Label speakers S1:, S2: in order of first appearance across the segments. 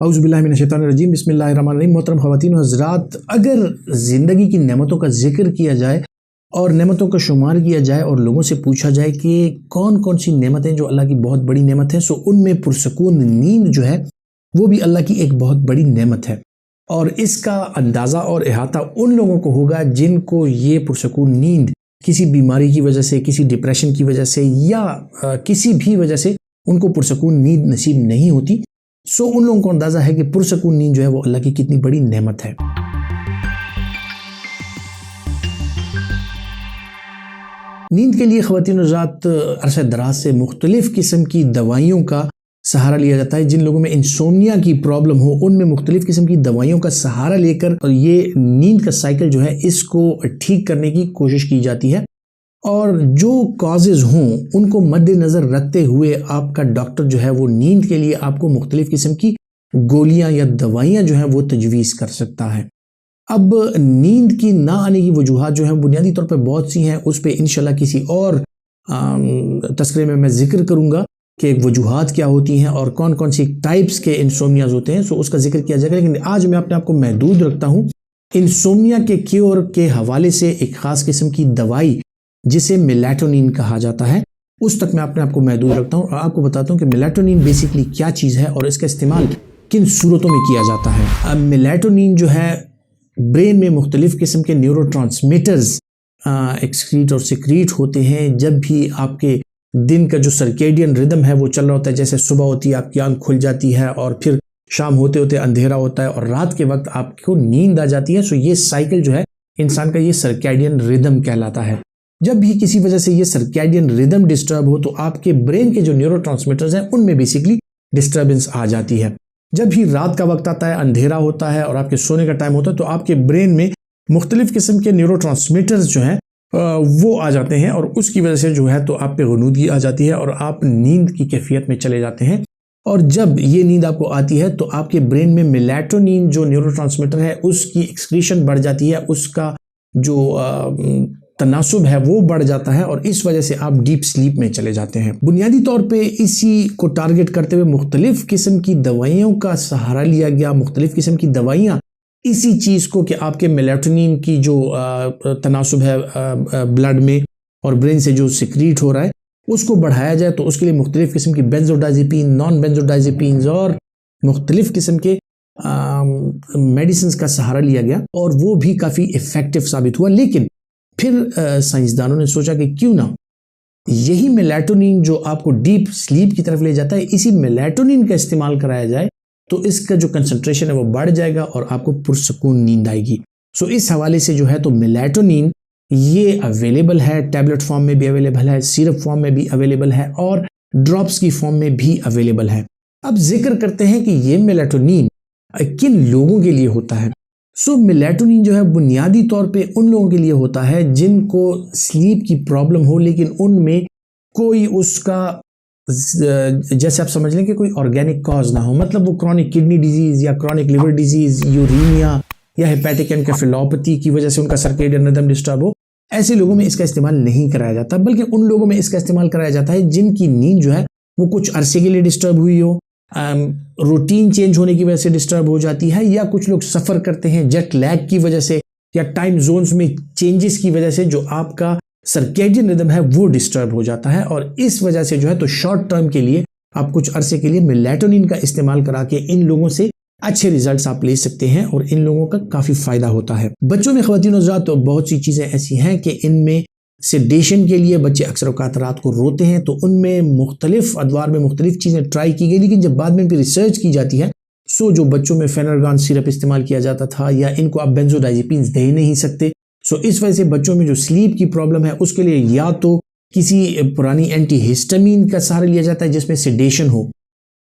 S1: औज़ुबिल्लाहिमिनश्शैतानिर्रजीम बिस्मिल्लाहिर्रहमानिर्रहीम। मोहतरम ख़वातीन व हज़रात, अगर ज़िंदगी की नेमतों का जिक्र किया जाए और नेमतों का शुमार किया जाए और लोगों से पूछा जाए कि कौन कौन सी नेमतें जो अल्लाह की बहुत बड़ी नेमत है, सो उनमें पुरसकून नींद जो है वो भी अल्लाह की एक बहुत बड़ी नेमत है। और इसका अंदाज़ा और अहाता उन लोगों को होगा जिनको ये पुरसकून नींद किसी बीमारी की वजह से, किसी डिप्रेशन की वजह से या किसी भी वजह से उनको पुरसकून नींद नसीब नहीं होती। सो उन लोगों को अंदाज़ा है कि पुरसकून नींद जो है वो अल्लाह की कितनी बड़ी नेमत है। नींद के लिए ख़वातीन और हज़रात अरसे दराज से मुख्तलिफ़ किस्म की दवाइयों का सहारा लिया जाता है। जिन लोगों में इंसोम्निया की प्रॉब्लम हो उनमें मुख्तलिफ़ किस्म की दवाइयों का सहारा लेकर और ये नींद का साइकिल जो है इसको ठीक करने की कोशिश की जाती है। और जो कॉजेज़ हों उनको मद्देनज़र रखते हुए आपका डॉक्टर जो है वो नींद के लिए आपको मुख्तलिफ़ किस्म की गोलियां या दवाइयां जो हैं वो तजवीज़ कर सकता है। अब नींद की ना आने की वजूहात जो हैं बुनियादी तौर पर बहुत सी हैं, उस पर इंशाल्लाह किसी और तस्करे में मैं ज़िक्र करूँगा कि वजूहात क्या होती हैं और कौन कौन सी टाइप्स के इंसोमियाज होते हैं, सो उसका जिक्र किया जाएगा। लेकिन आज मैं अपने आप को महदूद रखता हूँ इंसोमिया के क्योर के हवाले से एक ख़ास किस्म की दवाई जिसे मेलाटोनिन कहा जाता है, उस तक मैं अपने आप को महदूद रखता हूँ और आपको बताता हूँ कि मेलाटोनिन बेसिकली क्या चीज़ है और इसका इस्तेमाल किन सूरतों में किया जाता है। अब मेलाटोनिन जो है ब्रेन में मुख्तलिफ़ किस्म के न्यूरोट्रांसमीटर्स एक्सक्रीट और सिक्रीट होते हैं जब भी आपके दिन का जो सर्केडियन रिदम है वो चल रहा होता है। जैसे सुबह होती है आपकी आंख खुल जाती है और फिर शाम होते होते अंधेरा होता है और रात के वक्त आपको नींद आ जाती है। सो ये साइकिल जो है इंसान का ये सर्केडियन रिदम कहलाता है। जब भी किसी वजह से ये सर्केडियन रिदम डिस्टर्ब हो तो आपके ब्रेन के जो न्यूरोट्रांसमीटर्स हैं उनमें बेसिकली डिस्टर्बेंस आ जाती है। जब भी रात का वक्त आता है, अंधेरा होता है और आपके सोने का टाइम होता है तो आपके ब्रेन में मुख्तलिफ़ किस्म के न्यूरोट्रांसमीटर्स जो हैं वो आ जाते हैं और उसकी वजह से जो है तो आप पे ग़ुनूदगी आ जाती है और आप नींद की कैफियत में चले जाते हैं। और जब ये नींद आपको आती है तो आपके ब्रेन में मेलाटोनिन जो न्यूरोट्रांसमीटर है उसकी एक्सक्रीशन बढ़ जाती है, उसका जो तनासुब है वो बढ़ जाता है और इस वजह से आप डीप स्लीप में चले जाते हैं। बुनियादी तौर पे इसी को टारगेट करते हुए मुख्तलिफ़ किस्म की दवाइयों का सहारा लिया गया। मुख्तलिफ़ किस्म की दवाइयाँ इसी चीज़ को कि आपके मेलाटोनिन की जो तनासुब है ब्लड में और ब्रेन से जो सिक्रीट हो रहा है उसको बढ़ाया जाए, तो उसके लिए मुख्तलिफ़ किस्म की बेंजोडाइज़ेपिन, नॉन बेंजोडाइज़ेपिन्स और मुख्तलिफ़ किस्म के मेडिसिन का सहारा लिया गया और वो भी काफ़ी इफ़ेक्टिव साबित हुआ। लेकिन फिर साइंसदानों ने सोचा कि क्यों ना यही मेलाटोनिन जो आपको डीप स्लीप की तरफ ले जाता है, इसी मेलाटोनिन का इस्तेमाल कराया जाए तो इसका जो कंसंट्रेशन है वो बढ़ जाएगा और आपको पुरसकून नींद आएगी। सो इस हवाले से जो है तो मेलाटोनिन ये अवेलेबल है, टैबलेट फॉर्म में भी अवेलेबल है, सिरप फॉर्म में भी अवेलेबल है और ड्रॉप्स की फॉर्म में भी अवेलेबल है। अब जिक्र करते हैं कि ये मेलाटोनिन किन लोगों के लिए होता है। सो मेलाटोनिन जो है बुनियादी तौर पे उन लोगों के लिए होता है जिनको स्लीप की प्रॉब्लम हो लेकिन उनमें कोई उसका जैसे आप समझ लें कि कोई ऑर्गेनिक कॉज ना हो, मतलब वो क्रॉनिक किडनी डिजीज़ या क्रॉनिक लिवर डिजीज़, यूरेनिया या हेपेटिक एनकेफेलोपैथी की वजह से उनका सर्केडियन रिदम डिस्टर्ब हो, ऐसे लोगों में इसका इस्तेमाल नहीं कराया जाता, बल्कि उन लोगों में इसका इस्तेमाल कराया जाता है जिनकी नींद जो है वो कुछ अरसे के लिए डिस्टर्ब हुई हो, रूटीन चेंज होने की वजह से डिस्टर्ब हो जाती है, या कुछ लोग सफ़र करते हैं जेट लैग की वजह से या टाइम जोन्स में चेंजेस की वजह से जो आपका सर्केडियन रिदम है वो डिस्टर्ब हो जाता है। और इस वजह से जो है तो शॉर्ट टर्म के लिए आप कुछ अरसे के लिए मेलाटोनिन का इस्तेमाल करा के इन लोगों से अच्छे रिजल्ट्स आप ले सकते हैं और इन लोगों का काफ़ी फ़ायदा होता है। बच्चों में ख़वातीन हज़रात तो बहुत सी चीज़ें ऐसी हैं कि इनमें सेडेशन के लिए बच्चे अक्सर औक़ात रात को रोते हैं, तो उनमें मुख्तलिफ़ अदवार में मुख्तलिफ़ चीज़ें ट्राई की गई, लेकिन जब बाद में रिसर्च की जाती है सो जो बच्चों में फेनरगान सिरप इस्तेमाल किया जाता था या इनको आप बेंजोडाइज़ेपिन्स दे नहीं सकते, सो इस वजह से बच्चों में जो स्लीप की प्रॉब्लम है उसके लिए या तो किसी पुरानी एंटीहिस्टामिन का सहारा लिया जाता है जिसमें सेडेशन हो,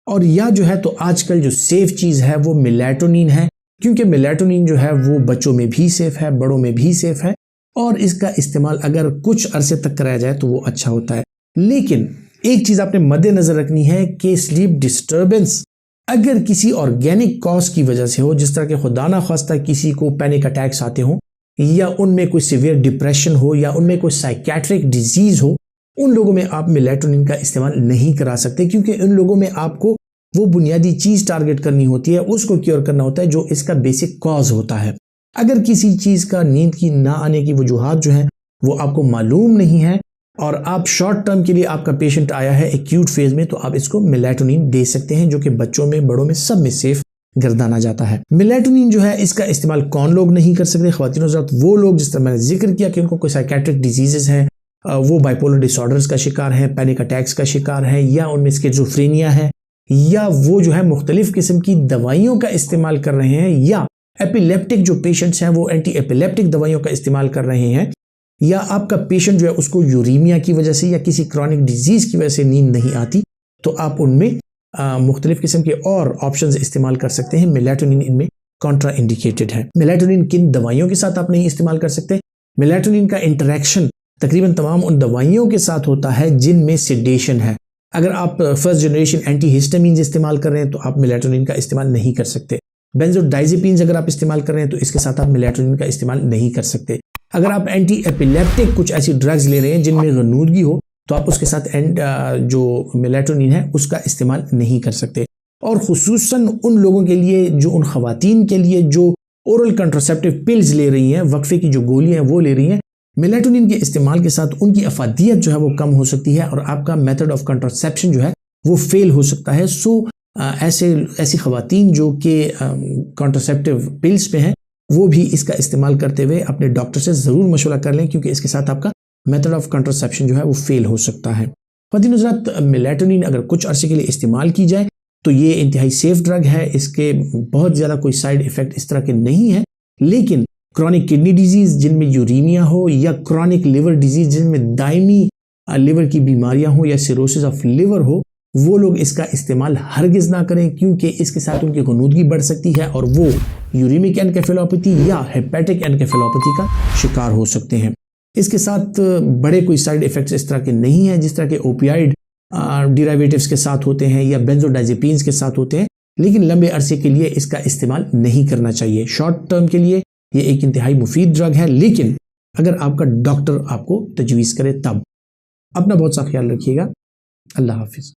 S1: और या जो है तो आजकल जो सेफ चीज़ है वो मेलाटोनिन है, क्योंकि मेलाटोनिन जो है वो बच्चों में भी सेफ़ है, बड़ों में भी सेफ़ है और इसका इस्तेमाल अगर कुछ अरसे तक कराया जाए तो वो अच्छा होता है। लेकिन एक चीज़ आपने मद्देनज़र रखनी है कि स्लीप डिस्टर्बेंस अगर किसी ऑर्गेनिक कॉज की वजह से हो, जिस तरह के खुदा ना खास्ता किसी को पैनिक अटैक्स आते हों या उनमें कोई सीवियर डिप्रेशन हो या उनमें कोई साइकेट्रिक डिजीज़ हो, उन लोगों में आप मेलाटोनिन का इस्तेमाल नहीं करा सकते, क्योंकि उन लोगों में आपको वो बुनियादी चीज़ टारगेट करनी होती है, उसको क्योर करना होता है जो इसका बेसिक कॉज होता है। अगर किसी चीज़ का नींद की ना आने की वजूहात जो हैं वो आपको मालूम नहीं है और आप शॉर्ट टर्म के लिए आपका पेशेंट आया है एक्यूट फेज में, तो आप इसको मेलाटोनिन दे सकते हैं, जो कि बच्चों में, बड़ों में, सब में सेफ गर्दाना जाता है। मेलाटोनिन जो है इसका इस्तेमाल कौन लोग नहीं कर सकते? ख्वातीन हज़रात वो लोग जिस तरह मैंने जिक्र किया कि उनको कोई साइकेट्रिक डिजीजेज हैं, वो बाइपोलर डिसऑर्डर्स का शिकार है, पैनिक अटैक्स का शिकार है, या उनमें स्किज़ोफ्रेनिया है, या वो जो है मुख्तलिफ किस्म की दवाइयों का इस्तेमाल कर रहे हैं, या एपिलेप्टिक जो पेशेंट्स हैं वो एंटी एपिलेप्टिक दवाइयों का इस्तेमाल कर रहे हैं, या आपका पेशेंट जो है उसको यूरीमिया की वजह से या किसी क्रॉनिक डिजीज की वजह से नींद नहीं आती, तो आप उनमें मुख्तलिफ किस्म के और ऑप्शंस इस्तेमाल कर सकते हैं। मेलाटोनिन इनमें कॉन्ट्रा इंडिकेटेड है। मेलाटोनिन किन दवाइयों के साथ आप नहीं इस्तेमाल कर सकते? मेलाटोनिन का इंटरेक्शन तकरीबन तमाम उन दवाइयों के साथ होता है जिनमें सेडेशन है। अगर आप फर्स्ट जनरेशन एंटीहिस्टामिन्स इस्तेमाल कर रहे हैं तो आप मेलाटोनिन का इस्तेमाल नहीं कर सकते। बेंजोडाइजेपिन्स अगर आप इस्तेमाल कर रहे हैं तो इसके साथ आप मेलाटोनिन का इस्तेमाल नहीं कर सकते। अगर आप एंटी एपिलेप्टिक कुछ ऐसी ड्रग्स ले रहे हैं जिनमें गनूदगी हो तो आप उसके साथ जो मेलाटोनिन है उसका इस्तेमाल नहीं कर सकते। और खुसूसन उन लोगों के लिए, जो उन खवातीन के लिए जो ओरल कंट्रासेप्टिव पिल्स ले रही हैं, वक्फे की जो गोलियां हैं वो ले रही हैं, मेलाटोनिन के इस्तेमाल के साथ उनकी अफादियत जो है वो कम हो सकती है और आपका मेथड ऑफ कंट्रासेप्शन जो है वो फेल हो सकता है। ऐसी खवातीन जो कि कंट्रासेप्टिव पिल्स पे हैं वो भी इसका इस्तेमाल करते हुए अपने डॉक्टर से ज़रूर मशवरा कर लें, क्योंकि इसके साथ आपका मेथड ऑफ कंट्रासेप्शन जो है वो फेल हो सकता है। ख़वातीन हज़रात, मेलाटोनिन अगर कुछ अरसे के लिए इस्तेमाल की जाए तो ये इंतहाई सेफ ड्रग है, इसके बहुत ज़्यादा कोई साइड इफ़ेक्ट इस तरह के नहीं है। लेकिन क्रॉनिक किडनी डिजीज़ जिनमें यूरीमिया हो, या क्रॉनिक लिवर डिजीज़ जिनमें दायमी लिवर की बीमारियां हो, या सिरोसिस ऑफ लिवर हो, वो लोग इसका इस्तेमाल हरगिज़ ना करें, क्योंकि इसके साथ उनकी गनूदगी बढ़ सकती है और वो यूरिमिक एनकेफेलोपैथी या हेपेटिक एनकेफेलोपैथी का शिकार हो सकते हैं। इसके साथ बड़े कोई साइड इफ़ेक्ट्स इस तरह के नहीं हैं जिस तरह के ओपियाइड डिराइवेटिव्स के साथ होते हैं या बेंजोडाइजेपिन्स के साथ होते हैं, लेकिन लंबे अरसे के लिए इसका इस्तेमाल नहीं करना चाहिए। शॉर्ट टर्म के लिए ये एक इंतहाई मुफीद ड्रग है, लेकिन अगर आपका डॉक्टर आपको तजवीज़ करे तब। अपना बहुत सा ख्याल रखिएगा। अल्लाह हाफिज़।